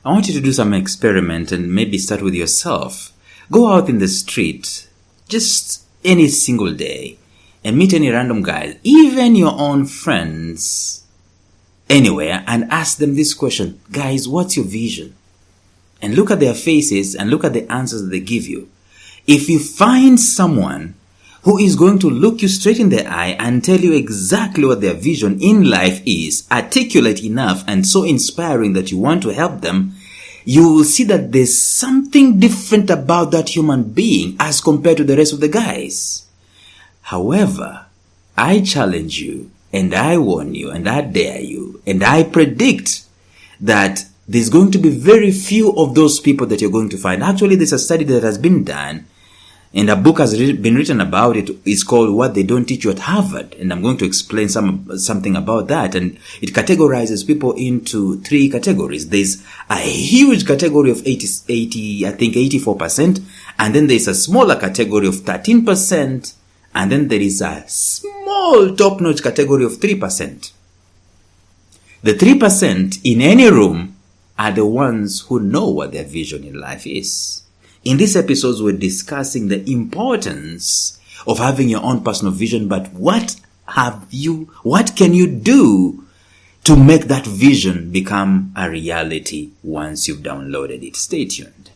I want you to do some experiment and maybe start with yourself. Go out in the street, just any single day, and meet any random guys, even your own friends, anywhere, and ask them this question. Guys, what's your vision? And look at their faces and look at the answers that they give you. If you find someone who is going to look you straight in the eye and tell you exactly what their vision in life is, articulate enough and so inspiring that you want to help them, you will see that there's something different about that human being as compared to the rest of the guys. However, I challenge you and I warn you and I dare you and I predict that there's going to be very few of those people that you're going to find. Actually, there's a study that has been done and a book has been written about it. It's called What They Don't Teach You at Harvard. And I'm going to explain something about that. And it categorizes people into 3 categories. There's a huge category of 84%. And then there's a smaller category of 13%. And then there is a small top-notch category of 3%. The 3% in any room are the ones who know what their vision in life is. In this episode, we're discussing the importance of having your own personal vision, but what can you do to make that vision become a reality once you've downloaded it? Stay tuned.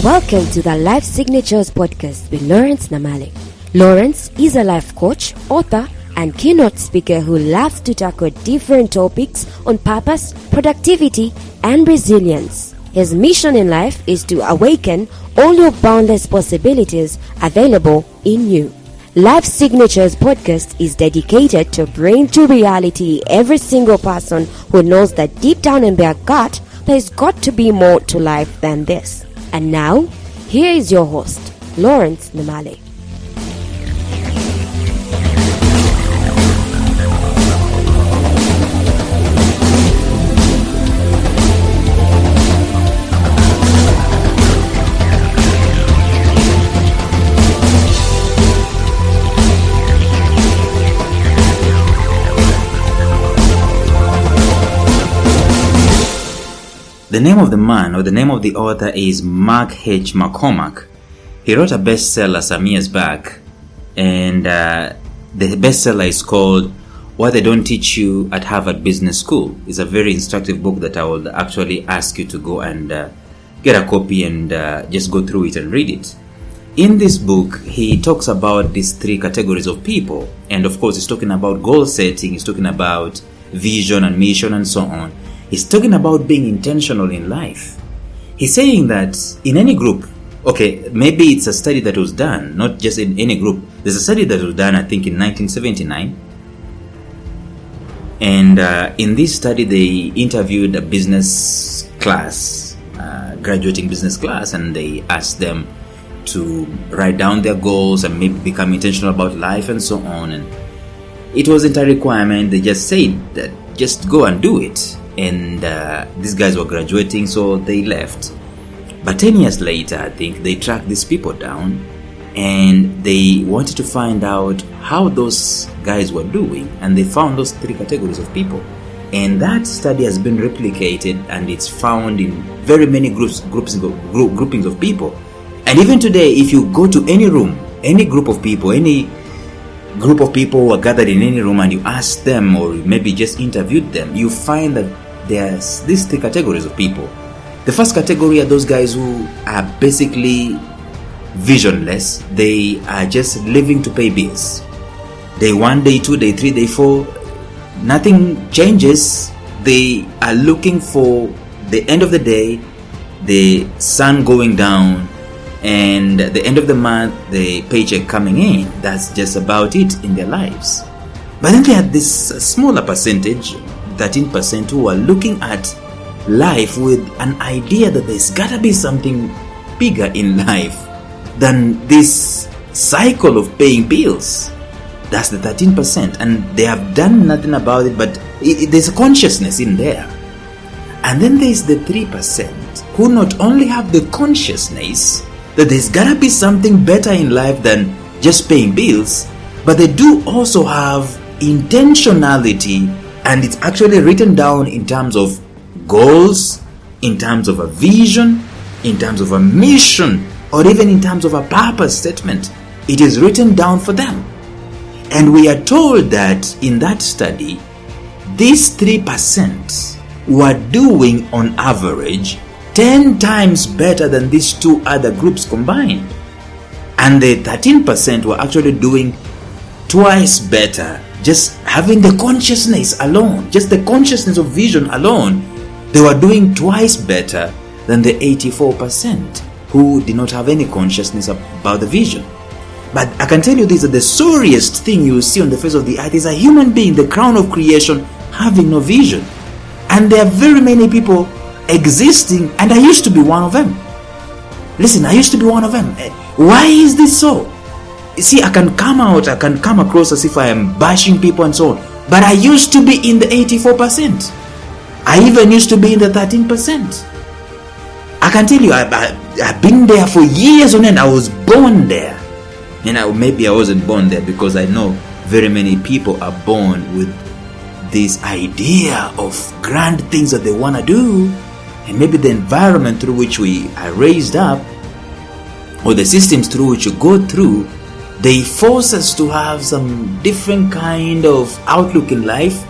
Welcome to the Life Signatures podcast with Lawrence Namale. Lawrence is a life coach, author, and keynote speaker who loves to tackle different topics on purpose, productivity, and resilience. His mission in life is to awaken all your boundless possibilities available in you. Life Signatures podcast is dedicated to bring to reality every single person who knows that deep down in their gut, there's got to be more to life than this. And now, here is your host, Lawrence Namale. The name of the man or the name of the author is Mark H. McCormack. He wrote a bestseller some years back, and the bestseller is called What They Don't Teach You at Harvard Business School. It's a very instructive book that I will actually ask you to go and get a copy and just go through it and read it. In this book, he talks about these 3 categories of people, and of course he's talking about goal setting, he's talking about vision and mission and so on. He's talking about being intentional in life. He's saying that in any group, okay, maybe it's a study that was done, not just in any group. There's a study that was done, I think, in 1979. And in this study, they interviewed a business class, graduating business class, and they asked them to write down their goals and maybe become intentional about life and so on. And it wasn't a requirement. They just said that just go and do it. And these guys were graduating, so they left. But 10 years later, I think, they tracked these people down and they wanted to find out how those guys were doing. And they found those 3 categories of people. And that study has been replicated and it's found in very many groupings of people. And even today, if you go to any room, any group of people who are gathered in any room and you ask them or maybe just interviewed them, you find that there's these 3 categories of people. The first category are those guys who are basically visionless. They are just living to pay bills. Day 1, day 2, day 3, day 4, nothing changes. They are looking for the end of the day, the sun going down, and at the end of the month, the paycheck coming in. That's just about it in their lives. But then they have this smaller percentage, 13%, who are looking at life with an idea that there's gotta be something bigger in life than this cycle of paying bills. That's the 13%, and they have done nothing about it, but there's a consciousness in there. And then there's the 3% who not only have the consciousness that there's gotta be something better in life than just paying bills, but they do also have intentionality, and it's actually written down in terms of goals, in terms of a vision, in terms of a mission, or even in terms of a purpose statement. It is written down for them. And we are told that in that study, these 3% were doing on average 10 times better than these two other groups combined. And the 13% were actually doing twice better. Just having the consciousness alone, just the consciousness of vision alone, they were doing twice better than the 84% who did not have any consciousness about the vision. But I can tell you this, that the sorriest thing you will see on the face of the earth is a human being, the crown of creation, having no vision. And there are very many people existing, and I used to be one of them. Listen, I used to be one of them. Why is this so? You see, I can come across as if I am bashing people and so on, but I used to be in the 84%. I even used to be in the 13%. I can tell you, I've been there for years on end. I was born there. And maybe I wasn't born there, because I know very many people are born with this idea of grand things that they want to do, and maybe the environment through which we are raised up, or the systems through which you go through, they force us to have some different kind of outlook in life,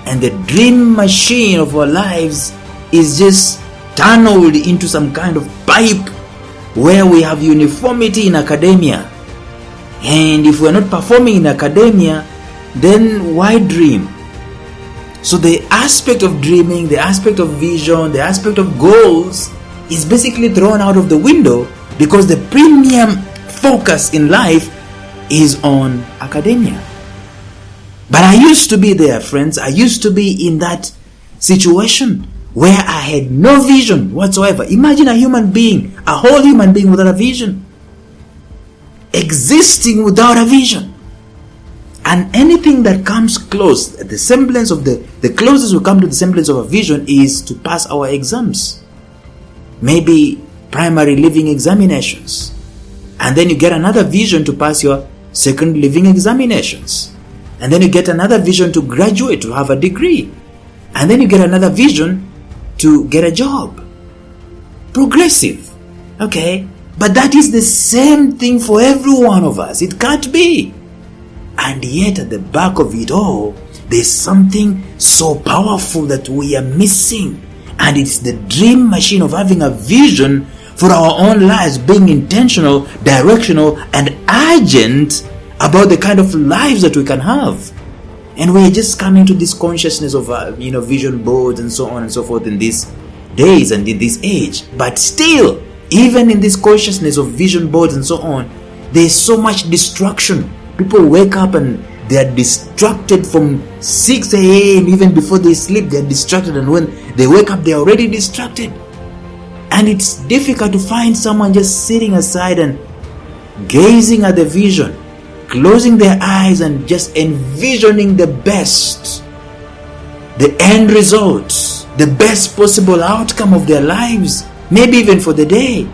and the dream machine of our lives is just tunneled into some kind of pipe where we have uniformity in academia. And if we're not performing in academia, then why dream? So the aspect of dreaming, the aspect of vision, the aspect of goals is basically thrown out of the window, because the premium focus in life is on academia. But I used to be there, friends. I used to be in that situation where I had no vision whatsoever. Imagine a human being, a whole human being without a vision. Existing without a vision. And anything that comes close, the semblance of the closest we come to the semblance of a vision is to pass our exams. Maybe primary living examinations. And then you get another vision to pass your second living examinations. And then you get another vision to graduate, to have a degree. And then you get another vision to get a job. Progressive. Okay? But that is the same thing for every one of us. It can't be. And yet at the back of it all, there's something so powerful that we are missing. And it's the dream machine of having a vision for our own lives, being intentional, directional, and urgent about the kind of lives that we can have. And we're just coming to this consciousness of vision boards and so on and so forth in these days and in this age. But still, even in this consciousness of vision boards and so on, there's so much distraction. People wake up and they are distracted from 6 a.m. even before they sleep. They are distracted, and when they wake up, they are already distracted. And it's difficult to find someone just sitting aside and gazing at the vision, closing their eyes and just envisioning the best, the end result, the best possible outcome of their lives, maybe even for the day,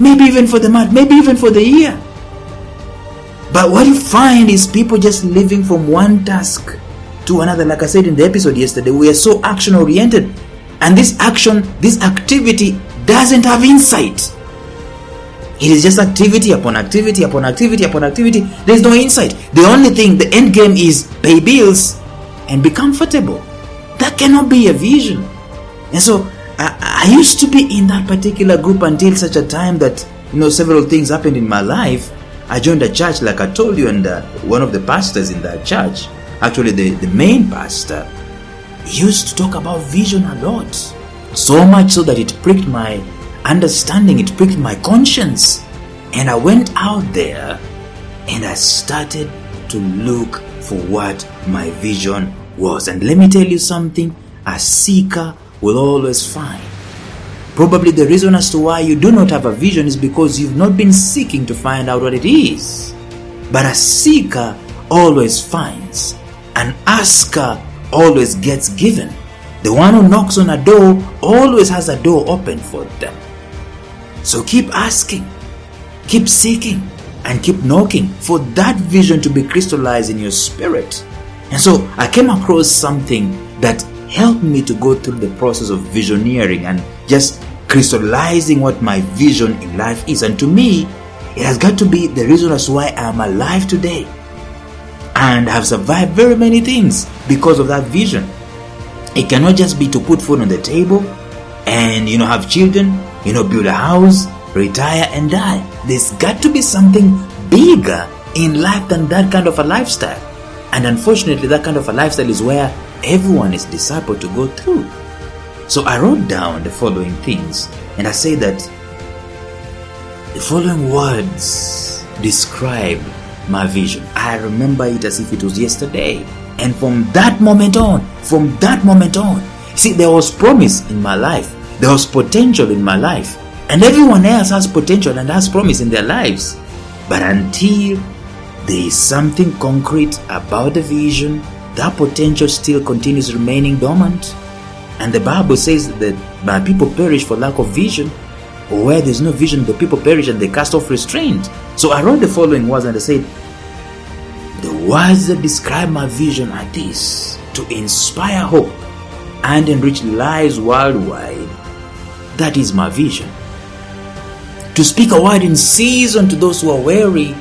maybe even for the month, maybe even for the year. But what you find is people just living from one task to another. Like I said in the episode yesterday, we are so action oriented, and this activity doesn't have insight. It is just activity upon activity upon activity upon activity. There is no insight. The only thing, the end game is pay bills and be comfortable. That cannot be a vision. And so I used to be in that particular group until such a time that several things happened in my life. I joined a church, like I told you, and one of the pastors in that church, actually the main pastor, used to talk about vision a lot. So much so that it pricked my understanding, it pricked my conscience. And I went out there and I started to look for what my vision was. And let me tell you something, a seeker will always find. Probably the reason as to why you do not have a vision is because you've not been seeking to find out what it is. But a seeker always finds. An asker always gets given. The one who knocks on a door always has a door open for them. So keep asking, keep seeking, and keep knocking for that vision to be crystallized in your spirit. And so I came across something that helped me to go through the process of visioneering and just crystallizing what my vision in life is. And to me, it has got to be the reason as why I am alive today and have survived very many things because of that vision. It cannot just be to put food on the table and have children, build a house, retire and die. There's got to be something bigger in life than that kind of a lifestyle. And unfortunately, that kind of a lifestyle is where everyone is discipled to go through. So I wrote down the following things, and I say that the following words describe my vision. I remember it as if it was yesterday. And from that moment on, see, there was promise in my life. There was potential in my life. And everyone else has potential and has promise in their lives. But until there is something concrete about the vision, that potential still continues remaining dormant. And the Bible says that my people perish for lack of vision. Or where there's no vision, the people perish and they cast off restraint. So I wrote the following words and I said, the words that describe my vision are these: to inspire hope and enrich lives worldwide. That is my vision. To speak a word in season to those who are weary.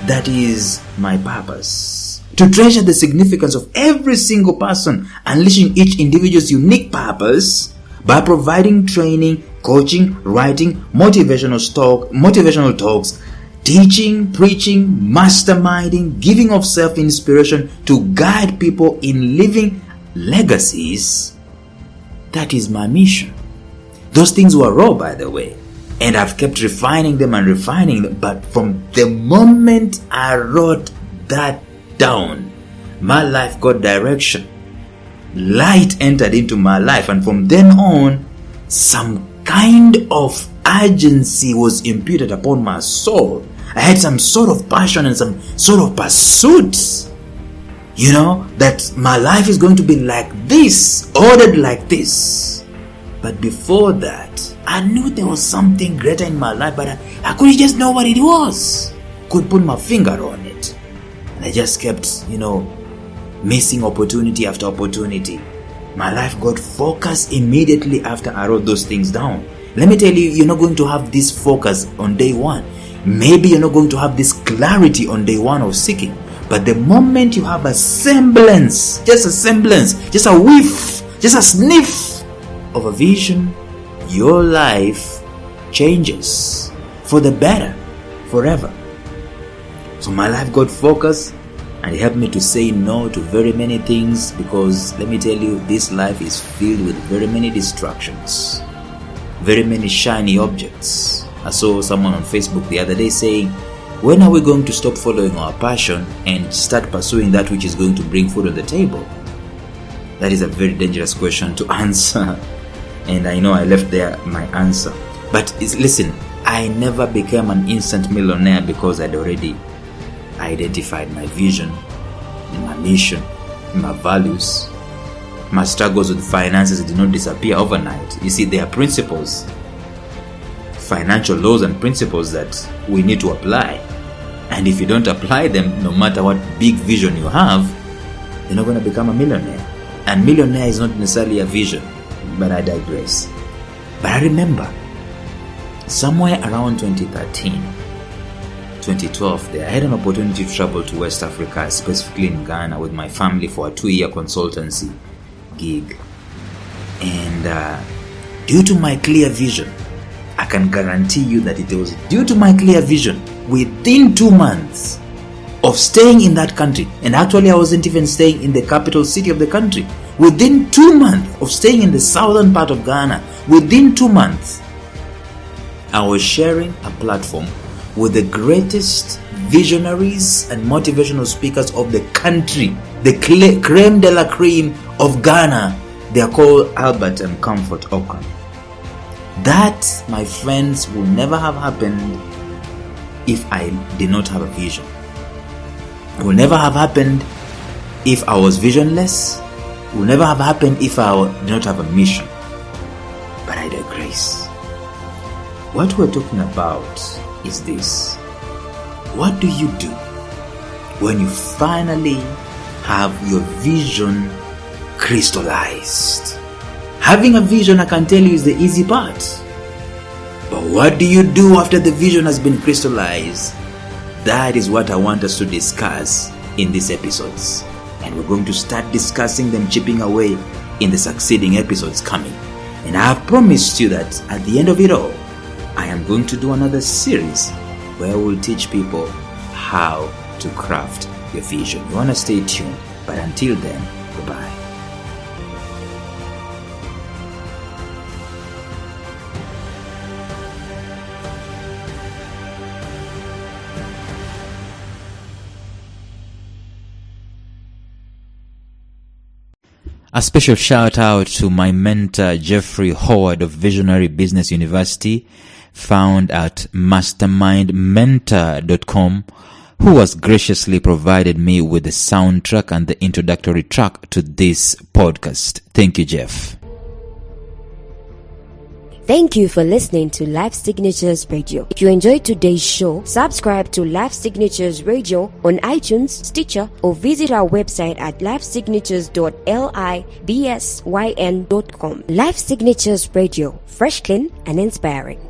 That is my purpose. To treasure the significance of every single person, unleashing each individual's unique purpose by providing training, coaching, writing, motivational talks, teaching, preaching, masterminding, giving of self-inspiration to guide people in living legacies. That is my mission. Those things were raw, by the way, and I've kept refining them. But from the moment I wrote that down, my life got direction. Light entered into my life, and from then on, some kind of urgency was imputed upon my soul. I had some sort of passion and some sort of pursuit, that my life is going to be like this, ordered like this. But before that, I knew there was something greater in my life, but I couldn't just know what it was. Could put my finger on it. And I just kept, missing opportunity after opportunity. My life got focused immediately after I wrote those things down. Let me tell you, you're not going to have this focus on day one. Maybe you're not going to have this clarity on day one of seeking. But the moment you have a semblance, just a whiff, just a sniff of a vision, your life changes for the better forever. So my life got focused, and it helped me to say no to very many things, because let me tell you, this life is filled with very many distractions, very many shiny objects. I saw someone on Facebook the other day saying, when are we going to stop following our passion and start pursuing that which is going to bring food on the table? That is a very dangerous question to answer. And I know I left there my answer. But listen, I never became an instant millionaire because I'd already identified my vision, my mission, my values. My struggles with finances did not disappear overnight. You see, there are principles, financial laws and principles that we need to apply. And if you don't apply them, no matter what big vision you have, you're not going to become a millionaire. And millionaire is not necessarily a vision, but I digress. But I remember somewhere around 2013, 2012 there, I had an opportunity to travel to West Africa, specifically in Ghana, with my family for a 2-year consultancy gig. And due to my clear vision, I can guarantee you that it was due to my clear vision, within 2 months of staying in that country, and actually I wasn't even staying in the capital city of the country, within 2 months of staying in the southern part of Ghana, within 2 months, I was sharing a platform with the greatest visionaries and motivational speakers of the country, the creme de la creme of Ghana. They are called Albert and Comfort Okran. That, my friends, would never have happened if I did not have a vision. It would never have happened if I was visionless. would never have happened if I did not have a mission. But I digress. What we're talking about is this. What do you do when you finally have your vision crystallized? Having a vision, I can tell you, is the easy part. But what do you do after the vision has been crystallized? That is what I want us to discuss in these episodes. And we're going to start discussing them, chipping away in the succeeding episodes coming. And I have promised you that at the end of it all, I am going to do another series where we'll teach people how to craft your vision. You want to stay tuned. But until then, goodbye. A special shout out to my mentor Jeffrey Howard of Visionary Business University, found at mastermindmentor.com, who has graciously provided me with the soundtrack and the introductory track to this podcast. Thank you, Jeff. Thank you for listening to Life Signatures Radio. If you enjoyed today's show, subscribe to Life Signatures Radio on iTunes, Stitcher, or visit our website at lifesignatures.libsyn.com. Life Signatures Radio, fresh, clean, and inspiring.